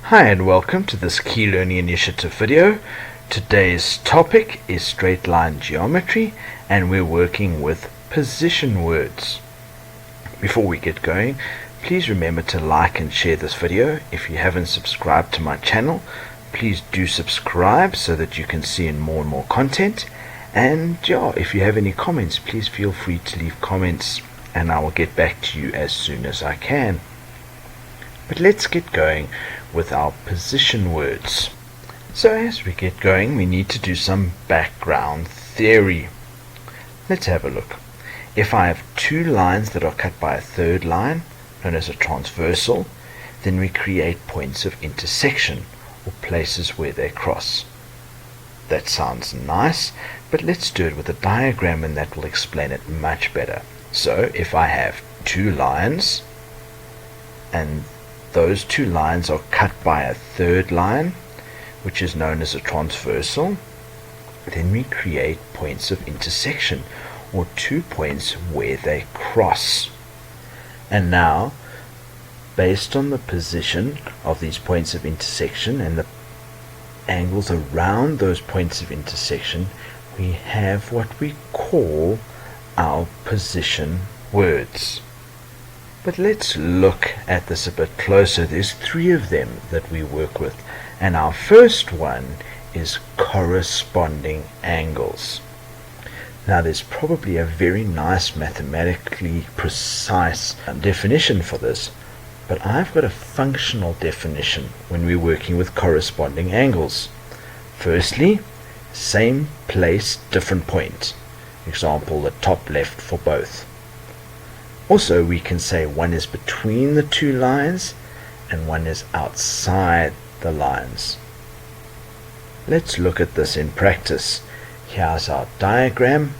Hi and welcome to this Key Learning Initiative video. Today's topic is straight line geometry and we're working with position words. Before we get going, please remember to like and share this video. If you haven't subscribed to my channel, please do subscribe so that you can see more and more content. And if you have any comments, please feel free to leave comments and I will get back to you as soon as I can. But let's get going with our position words. So as we get going, we need to do some background theory. Let's have a look. If I have two lines that are cut by a third line, known as a transversal, then we create points of intersection, or places where they cross. That sounds nice, but let's do it with a diagram and that will explain it much better. So if I have two lines, and those two lines are cut by a third line, which is known as a transversal, then we create points of intersection, or 2 points where they cross. And now, based on the position of these points of intersection and the angles around those points of intersection, we have what we call our position words. But let's look at this a bit closer. There's three of them that we work with, and our first one is corresponding angles. Now there's probably a very nice mathematically precise definition for this, but I've got a functional definition when we're working with corresponding angles. Firstly, same place, different point. Example, the top left for both. Also, we can say one is between the two lines and one is outside the lines. Let's look at this in practice. Here's our diagram.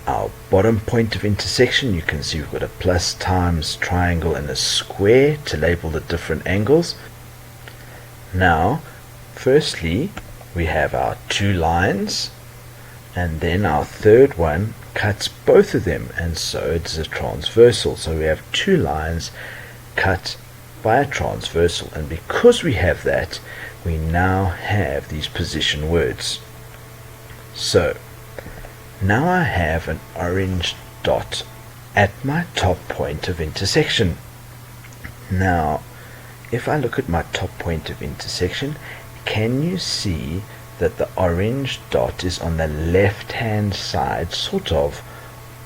Our bottom point of intersection, you can see we've got a plus, times, triangle and a square to label the different angles. Now, firstly, we have our two lines, and then our third one cuts both of them, and so it's a transversal. So we have two lines cut by a transversal, and because we have that, we now have these position words. So now I have an orange dot at my top point of intersection. Now if I look at my top point of intersection, can you see that the orange dot is on the left hand side sort of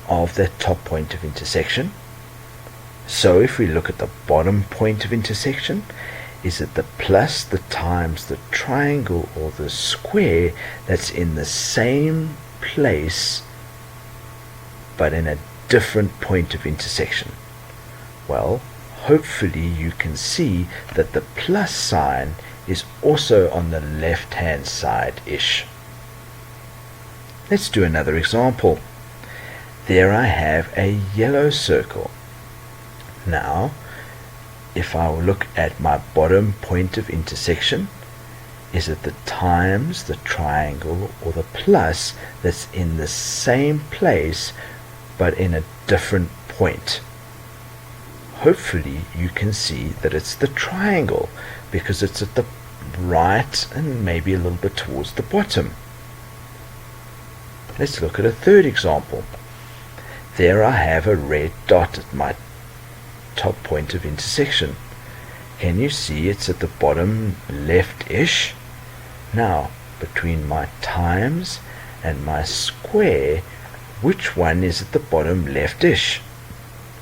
that top point of intersection? So if we look at the bottom point of intersection, is it the plus, the times, the triangle or the square that's in the same place but in a different point of intersection? Well, hopefully you can see that the plus sign is also on the left hand side-ish. Let's do another example. There I have a yellow circle. Now if I look at my bottom point of intersection, is it the times, the triangle or the plus that's in the same place but in a different point? Hopefully you can see that it's the triangle, because it's at the right and maybe a little bit towards the bottom. Let's look at a third example. There I have a red dot at my top point of intersection. Can you see it's at the bottom left-ish? Now, between my times and my square, which one is at the bottom left-ish?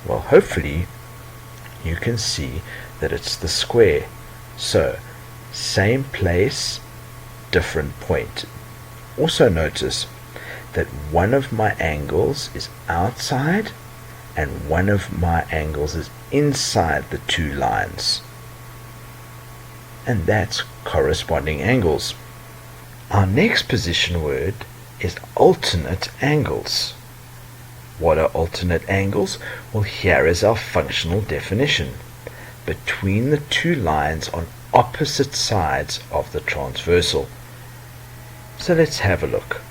Well, hopefully you can see that it's the square. So, same place, different point. Also notice that one of my angles is outside and one of my angles is inside the two lines. And that's corresponding angles. Our next position word is alternate angles. What are alternate angles? Well, here is our functional definition. Between the two lines on opposite sides of the transversal. So let's have a look.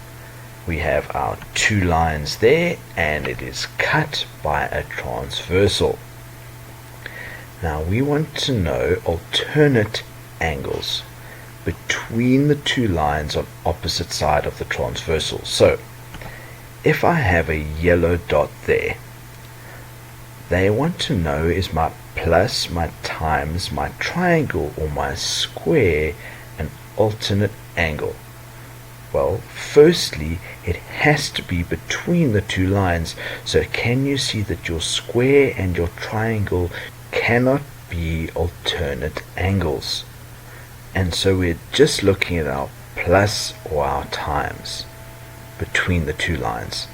We have our two lines there and it is cut by a transversal. Now we want to know alternate angles between the two lines on opposite side of the transversal. So if I have a yellow dot there, they want to know, is my plus, my times, my triangle, or my square an alternate angle? Well, firstly, it has to be between the two lines. So can you see that your square and your triangle cannot be alternate angles? And so we're just looking at our plus or our times between the two lines.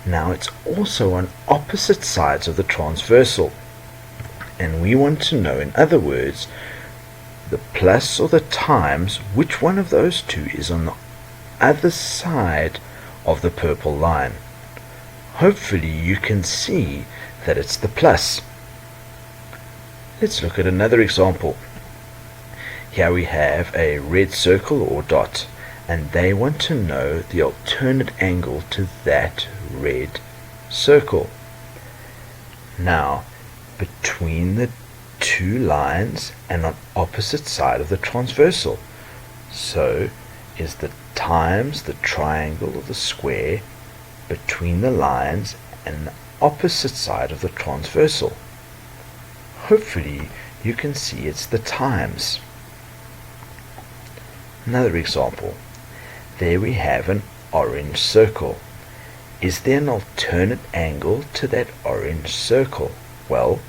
Now it's also on opposite sides of the transversal, and we want to know, in other words, the plus or the times, which one of those two is on the other side of the purple line. Hopefully you can see that it's the plus. Let's look at another example. Here we have a red circle or dot, and they want to know the alternate angle to that red circle. Now, between the two lines and on opposite side of the transversal. So, is the times the triangle or the square between the lines and the opposite side of the transversal? Hopefully you can see it's the times. Another example. There we have an orange circle. Is there an alternate angle to that orange circle? Well,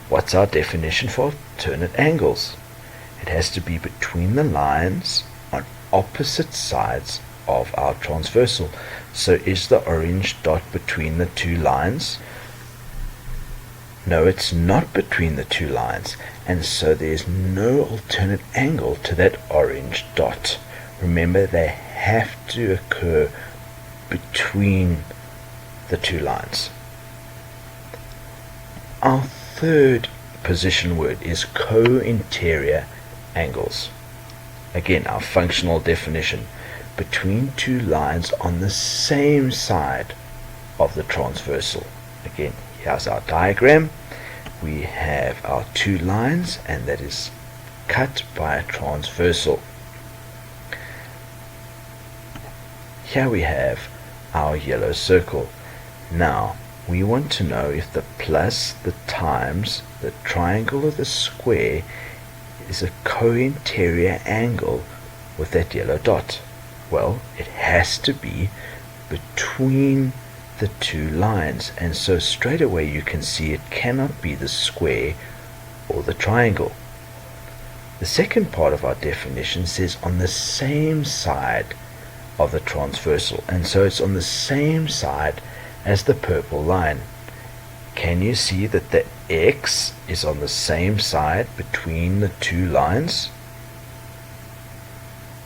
what's our definition for alternate angles? It has to be between the lines on opposite sides of our transversal. So is the orange dot between the two lines? No, it's not between the two lines, and so there's no alternate angle to that orange dot. Remember, they have to occur between the two lines. Our third position word is co-interior angles. Again, our functional definition: between two lines on the same side of the transversal. Again, here's our diagram. We have our two lines, and that is cut by a transversal. Here we have our yellow circle. Now, we want to know if the plus, the times, the triangle, or the square is a co-interior angle with that yellow dot. Well, it has to be between the two lines, and so straight away you can see it cannot be the square or the triangle. The second part of our definition says on the same side of the transversal, and so it's on the same side as the purple line. Can you see that the X is on the same side between the two lines?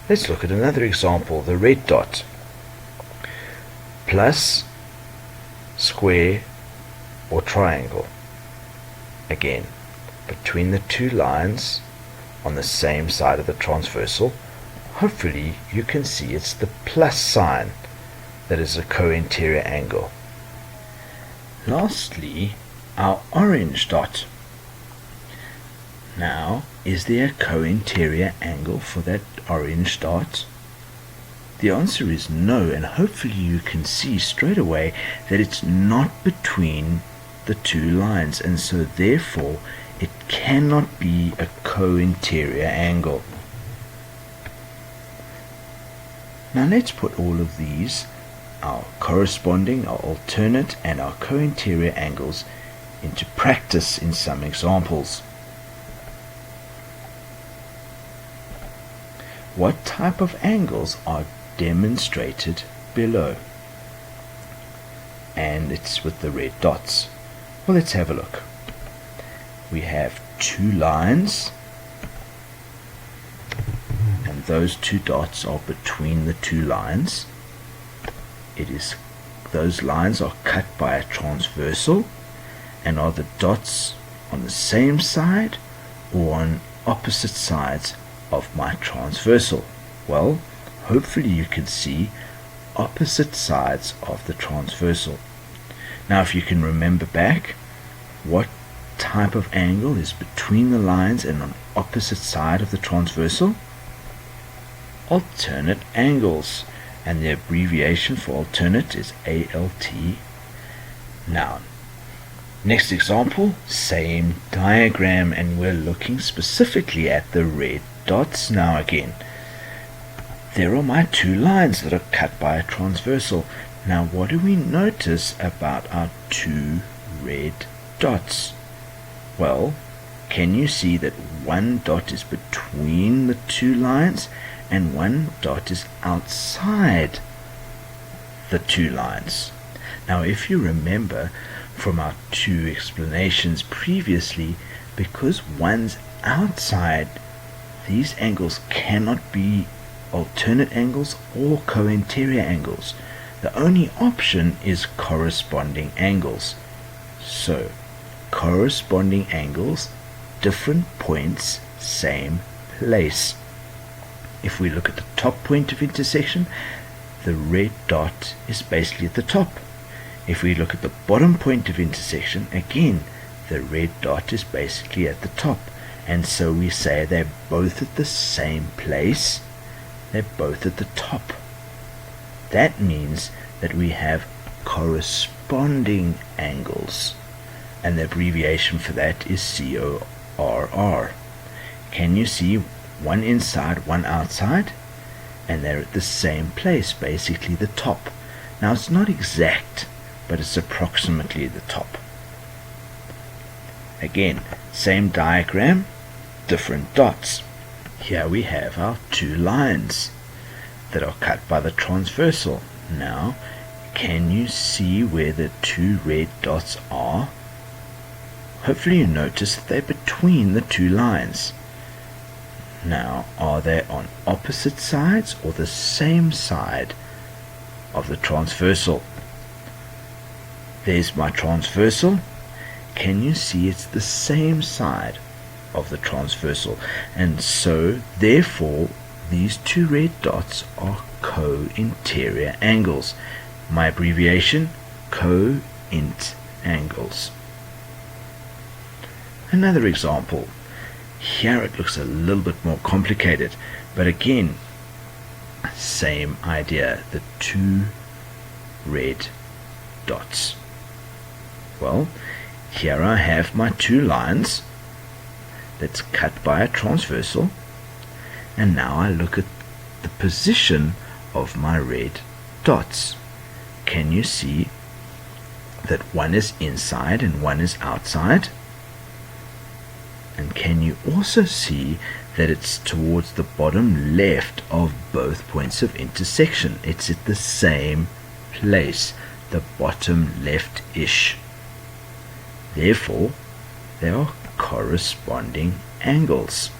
Let's look at another example, the red dot. Plus, square, or triangle. Again, between the two lines on the same side of the transversal. Hopefully you can see it's the plus sign that is a co-interior angle. Lastly, our orange dot. Now, is there a co-interior angle for that orange dot? The answer is no, and hopefully you can see straight away that it's not between the two lines, and so therefore it cannot be a co-interior angle. Now let's put all of these, our corresponding, our alternate, and our co-interior angles, into practice in some examples. What type of angles are demonstrated below? And it's with the red dots. Well, let's have a look. We have two lines, and those two dots are between the two lines. Those lines are cut by a transversal, and are the dots on the same side or on opposite sides of my transversal? Well, hopefully you can see opposite sides of the transversal. Now, if you can remember back, what type of angle is between the lines and on opposite side of the transversal? Alternate angles, and the abbreviation for alternate is ALT. Now, next example, same diagram, and we're looking specifically at the red dots now again. There are my two lines that are cut by a transversal. Now what do we notice about our two red dots? Well, can you see that one dot is between the two lines and one dot is outside the two lines? Now if you remember from our two explanations previously, because one's outside, these angles cannot be alternate angles or co-interior angles. The only option is corresponding angles. So, corresponding angles, different points, same place. If we look at the top point of intersection, the red dot is basically at the top. If we look at the bottom point of intersection, again, the red dot is basically at the top. And so we say they're both at the same place, they're both at the top. That means that we have corresponding angles, and the abbreviation for that is CORR. Can you see one inside, one outside? And they're at the same place, basically the top. Now it's not exact, but it's approximately the top. Again, same diagram, different dots. Here we have our two lines that are cut by the transversal. Now, can you see where the two red dots are? Hopefully you notice that they're between the two lines. Now, are they on opposite sides or the same side of the transversal? There's my transversal. Can you see it's the same side of the transversal? And so, therefore, these two red dots are co-interior angles. My abbreviation, Co-int Angles. Another example. Here it looks a little bit more complicated, but again, same idea, the two red dots. Well, here I have my two lines that's cut by a transversal, and now I look at the position of my red dots. Can you see that one is inside and one is outside? And can you also see that it's towards the bottom left of both points of intersection? It's at the same place, the bottom left-ish. Therefore, they are corresponding angles.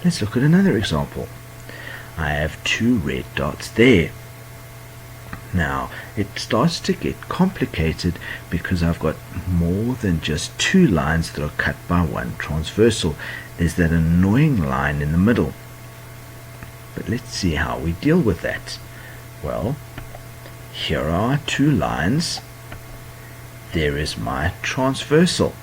Let's look at another example. I have two red dots there. Now, it starts to get complicated because I've got more than just two lines that are cut by one transversal. There's that annoying line in the middle. But let's see how we deal with that. Well, here are two lines. There is my transversal.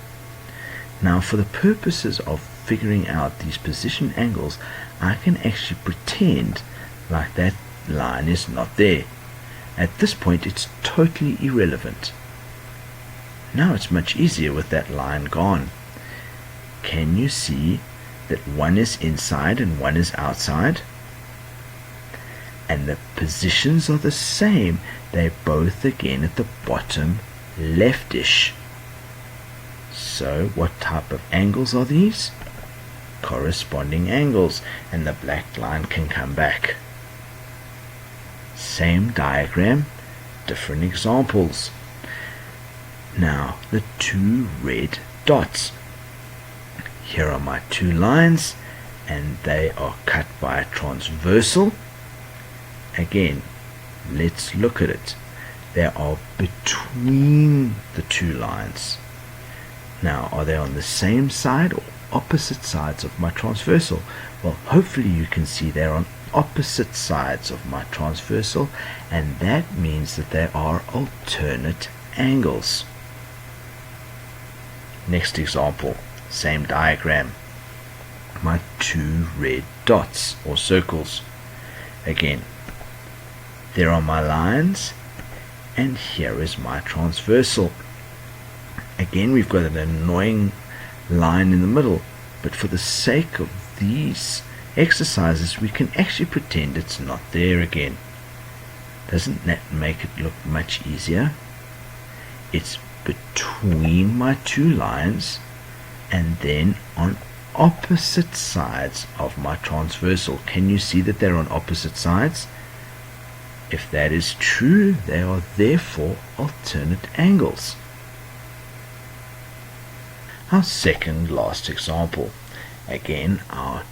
Now, for the purposes of figuring out these position angles, I can actually pretend like that line is not there. At this point, it's totally irrelevant. Now it's much easier with that line gone. Can you see that one is inside and one is outside? And the positions are the same. They're both again at the bottom leftish. So what type of angles are these? Corresponding angles, and the black line can come back. Same diagram, different examples. Now the two red dots. Here are my two lines, and they are cut by a transversal. Again, let's look at it. They are between the two lines. Now, are they on the same side or opposite sides of my transversal? Well, hopefully you can see they're on opposite sides of my transversal, and that means that they are alternate angles. Next example, same diagram. My two red dots or circles. Again, there are my lines, and here is my transversal. Again, we've got an annoying line in the middle, but for the sake of these exercises, we can actually pretend it's not there again. Doesn't that make it look much easier? It's between my two lines and then on opposite sides of my transversal. Can you see that they're on opposite sides? If that is true, they are therefore alternate angles. Our second last example. Again, our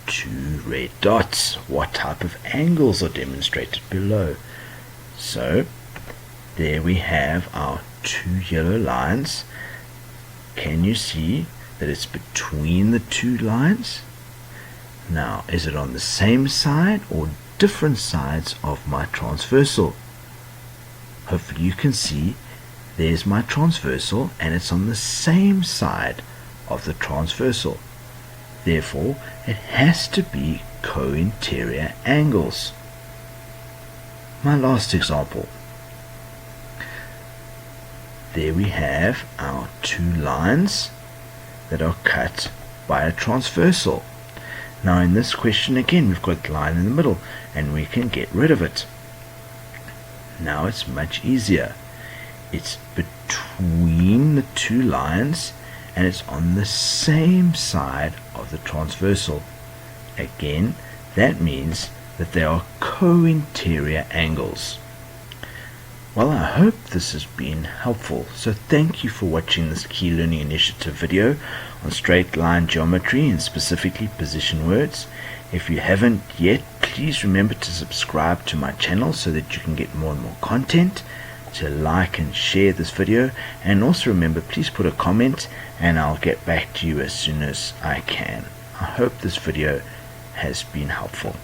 two red dots. What type of angles are demonstrated below? So, there we have our two yellow lines. Can you see that it's between the two lines? Now, is it on the same side or different sides of my transversal? Hopefully you can see there's my transversal and it's on the same side of the transversal. Therefore, it has to be co-interior angles. My last example. There we have our two lines that are cut by a transversal. Now in this question again, we've got the line in the middle and we can get rid of it. Now it's much easier. It's between the two lines and it's on the same side of the transversal. Again, that means that they are co-interior angles. Well, I hope this has been helpful, so thank you for watching this Key Learning Initiative video on straight line geometry and specifically position words. If you haven't yet, please remember to subscribe to my channel so that you can get more and more content, to like and share this video, and also remember, please put a comment and I'll get back to you as soon as I can. I hope this video has been helpful.